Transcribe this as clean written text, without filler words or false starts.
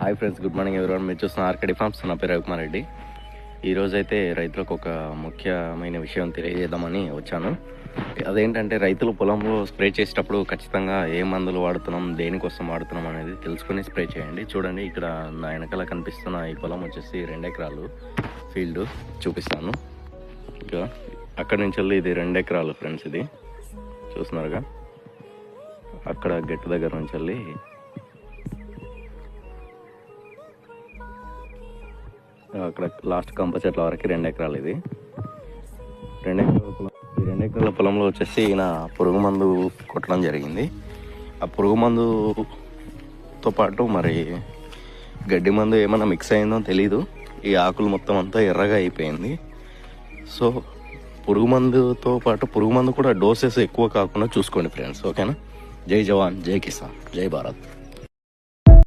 Hi friends, good morning everyone. మీరు చూస్తున్న RKD forms. నా పేరు రవికుమార్ రెడ్డి. ఈరోజైతే రైతులకు ఒక ముఖ్యమైన విషయం తెలియజేద్దామని వచ్చాను. అదేంటంటే రైతులు పొలంలో స్ప్రే చేసేటప్పుడు ఖచ్చితంగా ఏ మందులు వాడుతున్నాం, దేనికోసం వాడుతున్నాం అనేది తెలుసుకొని స్ప్రే చేయండి. చూడండి, ఇక్కడ నా వెనకాల కనిపిస్తున్న ఈ పొలం వచ్చేసి 2 ఎకరాలు ఫీల్డ్ చూపిస్తాను. ఇక అక్కడి నుంచి వెళ్ళి ఇది 2 ఎకరాలు ఫ్రెండ్స్. ఇది చూస్తున్నారుగా, అక్కడ గట్టు దగ్గర నుంచి వెళ్ళి అక్కడ లాస్ట్ కంప చెట్ల వరకు 2 ఎకరాలు. ఇది 2 ఎకరాల పొలం. ఈ 2 ఎకరాల పొలంలో వచ్చేసి ఈయన పురుగు మందు కొట్టడం జరిగింది. ఆ పురుగు మందుతో పాటు మరి గడ్డి మందు ఏమైనా మిక్స్ అయిందో తెలీదు. ఈ ఆకులు మొత్తం అంతా ఎర్రగా అయిపోయింది. సో పురుగు మందుతో పాటు పురుగు మందు కూడా డోసెస్ ఎక్కువ కాకుండా చూసుకోండి ఫ్రెండ్స్, ఓకేనా? జై జవాన్, జై కిసాన్, జై భారత్.